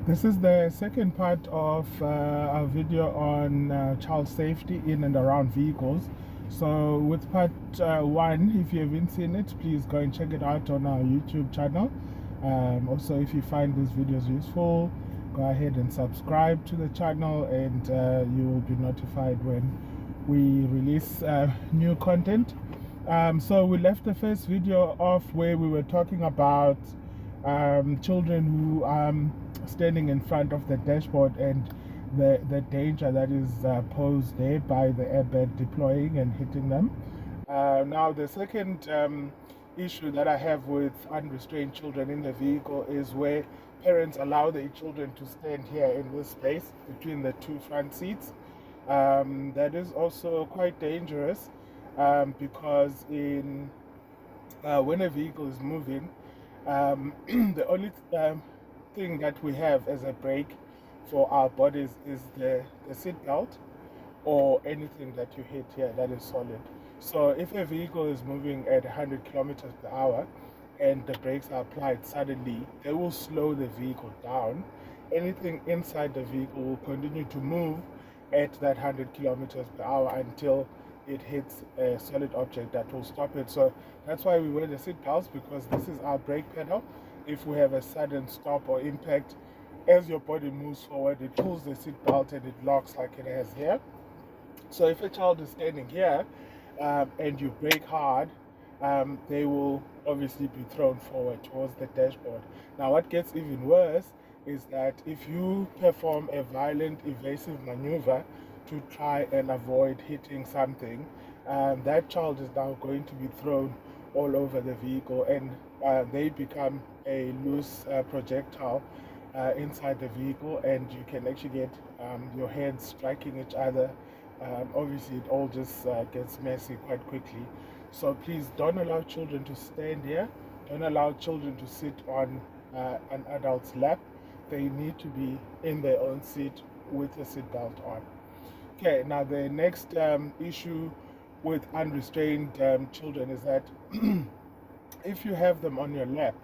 This is the second part of our video on child safety in and around vehicles. So with part one, if you haven't seen it, please go and check it out on our YouTube channel. Also, if you find these videos useful, go ahead and subscribe to the channel, and you will be notified when we release new content. So we left the first video off where we were talking about children who standing in front of the dashboard and the danger that is posed there by the airbag deploying and hitting them. Now the second issue that I have with unrestrained children in the vehicle is where parents allow their children to stand here in this space between the two front seats. That is also quite dangerous because when a vehicle is moving, the only thing that we have as a brake for our bodies is the seat belt or anything that you hit here that is solid. So if a vehicle is moving at 100 kilometers per hour and the brakes are applied suddenly, they will slow the vehicle down. Anything inside the vehicle will continue to move at that 100 kilometers per hour until it hits a solid object that will stop it. So that's why we wear the seat belts, because this is our brake pedal. If we have a sudden stop or impact, as your body moves forward, it pulls the seat belt and it locks like it has here. So if a child is standing here and you brake hard, they will obviously be thrown forward towards the dashboard. Now what gets even worse is that if you perform a violent evasive maneuver to try and avoid hitting something, that child is now going to be thrown all over the vehicle, and they become a loose projectile inside the vehicle, and you can actually get your heads striking each other. Obviously it all just gets messy quite quickly. So please don't allow children to stand here. Don't allow children to sit on an adult's lap. They need to be in their own seat with a seatbelt on. Okay, now the next issue with unrestrained children is that if you have them on your lap,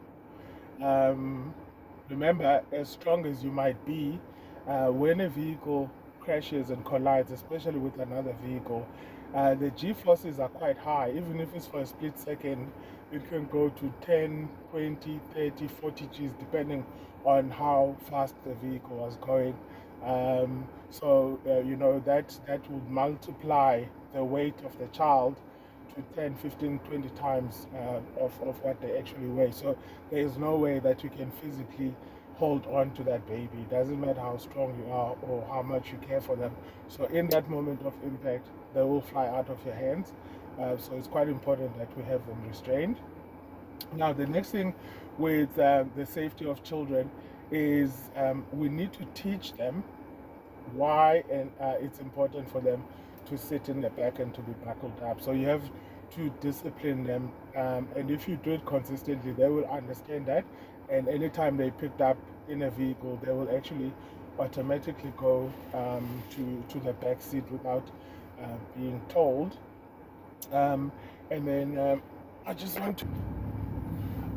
remember, as strong as you might be, when a vehicle crashes and collides, especially with another vehicle, the G-forces are quite high. Even if it's for a split second, it can go to 10, 20, 30, 40 Gs, depending on how fast the vehicle was going. So you know, that would multiply the weight of the child to 10, 15, 20 times of what they actually weigh. So there is no way that you can physically hold on to that baby. It doesn't matter how strong you are or how much you care for them. So in that moment of impact, they will fly out of your hands. So it's quite important that we have them restrained. Now the next thing with the safety of children is we need to teach them why it's important for them to sit in the back and to be buckled up. So you have to discipline them, and if you do it consistently, they will understand that, and anytime they picked up in a vehicle, they will actually automatically go to the back seat without being told. And then I just want to...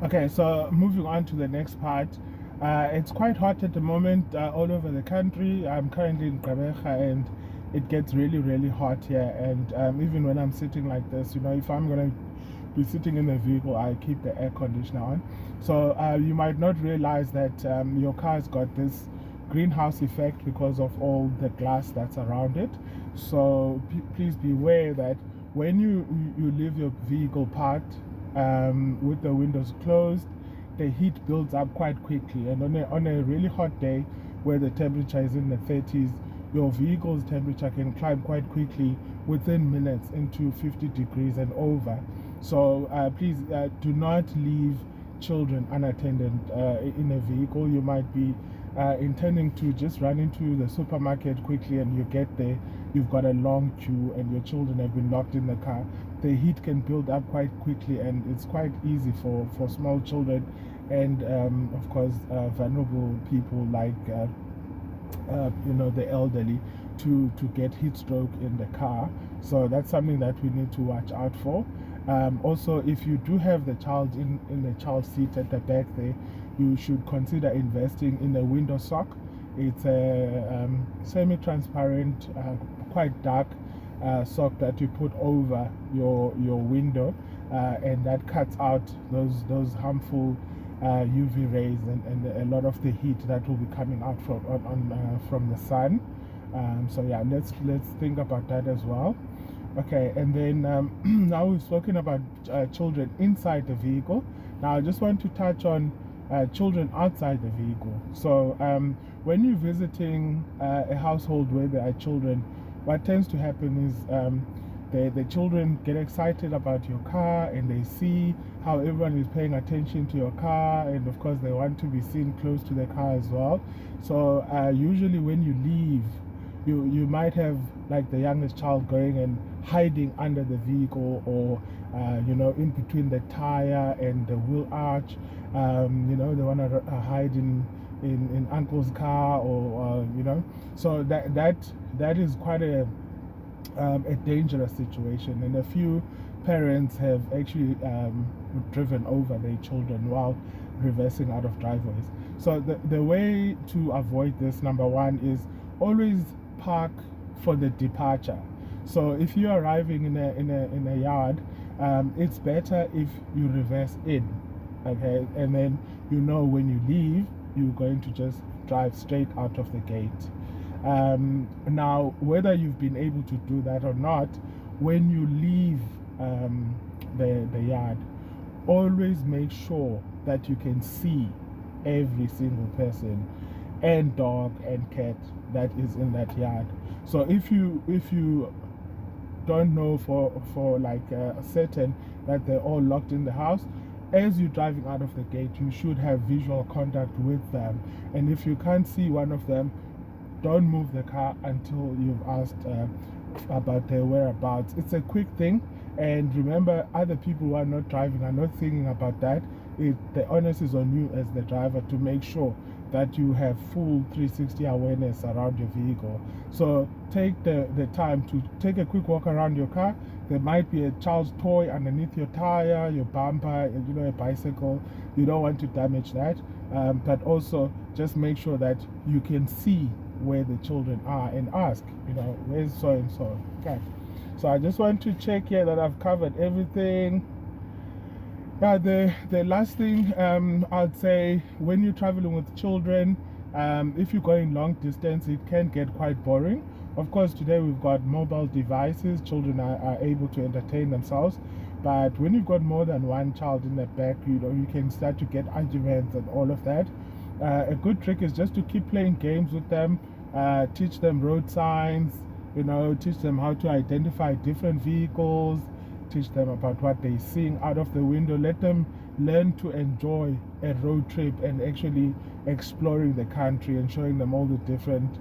Okay, so moving on to the next part. It's quite hot at the moment all over the country. I'm currently in Gqeberha, and it gets really, really hot here. And even when I'm sitting like this, you know, if I'm going to be sitting in the vehicle, I keep the air conditioner on. So you might not realize that your car's got this greenhouse effect because of all the glass that's around it. So please beware that when you leave your vehicle parked with the windows closed, the heat builds up quite quickly, and on a really hot day where the temperature is in the 30s, your vehicle's temperature can climb quite quickly within minutes into 50 degrees and over. So please do not leave children unattended in a vehicle. You might be intending to just run into the supermarket quickly, and you get there, you've got a long queue and your children have been locked in the car. The heat can build up quite quickly, and it's quite easy for small children and of course vulnerable people like you know, the elderly to get heat stroke in the car. So that's something that we need to watch out for. Also, if you do have the child in the child seat at the back there, you should consider investing in a window sock. It's a semi-transparent, quite dark sock that you put over your window, and that cuts out those harmful UV rays and a lot of the heat that will be coming out from the sun. So yeah, let's think about that as well. Okay, and then now we've spoken about children inside the vehicle. Now I just want to touch on children outside the vehicle. So when you're visiting a household where there are children, what tends to happen is the children get excited about your car, and they see how everyone is paying attention to your car, and of course they want to be seen close to the car as well. So usually when you leave, you might have like the youngest child going and hiding under the vehicle, or in between the tire and the wheel arch. They want to hide in uncle's car, or so that is quite a dangerous situation, and a few parents have actually driven over their children while reversing out of driveways. So the way to avoid this, number one, is always park for the departure. So if you're arriving in a yard, it's better if you reverse in, okay, and then when you leave, you're going to just drive straight out of the gate. Now, whether you've been able to do that or not, when you leave the yard, always make sure that you can see every single person and dog and cat that is in that yard. So if you don't know for like certain that they're all locked in the house, as you're driving out of the gate, you should have visual contact with them. And if you can't see one of them, don't move the car until you've asked about their whereabouts. It's a quick thing, and remember, other people who are not driving are not thinking about that. The onus is on you as the driver to make sure that you have full 360 awareness around your vehicle. So take the time to take a quick walk around your car. There might be a child's toy underneath your tire, your bumper, a bicycle. You don't want to damage that. But also just make sure that you can see where the children are and ask, where's so and so. Okay. So I just want to check here that I've covered everything. The last thing I'd say, when you're traveling with children, if you're going long distance, it can get quite boring. Of course, today we've got mobile devices. Children are able to entertain themselves. But when you've got more than one child in the back, you can start to get arguments and all of that. A good trick is just to keep playing games with them, teach them road signs, teach them how to identify different vehicles, teach them about what they're seeing out of the window. Let them learn to enjoy a road trip and actually exploring the country and showing them all the different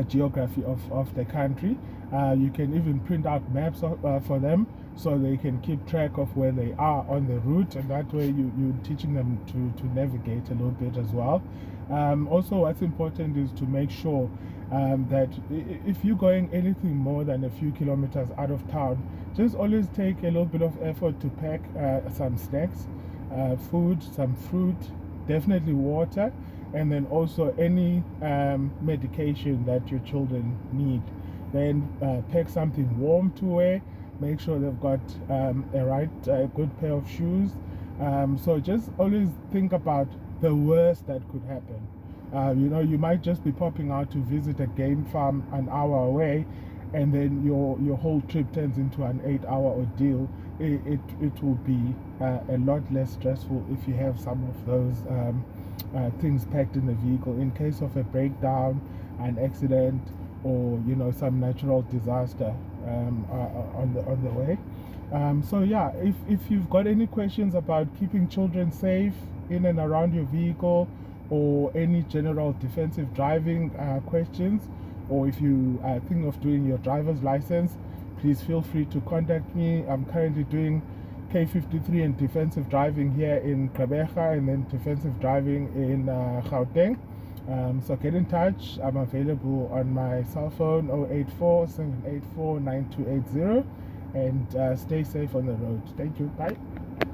geography of the country. You can even print out maps for them so they can keep track of where they are on the route, and that way you're teaching them to navigate a little bit as well. Also, what's important is to make sure that if you're going anything more than a few kilometers out of town, just always take a little bit of effort to pack some snacks, food, some fruit, definitely water, and then also any medication that your children need. Then pack something warm to wear. Make sure they've got a good pair of shoes. So just always think about the worst that could happen. You might just be popping out to visit a game farm an hour away, and then your whole trip turns into an 8-hour ordeal. It will be a lot less stressful if you have some of those things packed in the vehicle in case of a breakdown, an accident, or some natural disaster on the way. So yeah, if you've got any questions about keeping children safe in and around your vehicle, or any general defensive driving questions, or if you are thinking of doing your driver's license, please feel free to contact me. I'm currently doing K53 and defensive driving here in Gqeberha, and then defensive driving in Gauteng. So get in touch. I'm available on my cell phone 084 784 9280, and stay safe on the road. Thank you. Bye.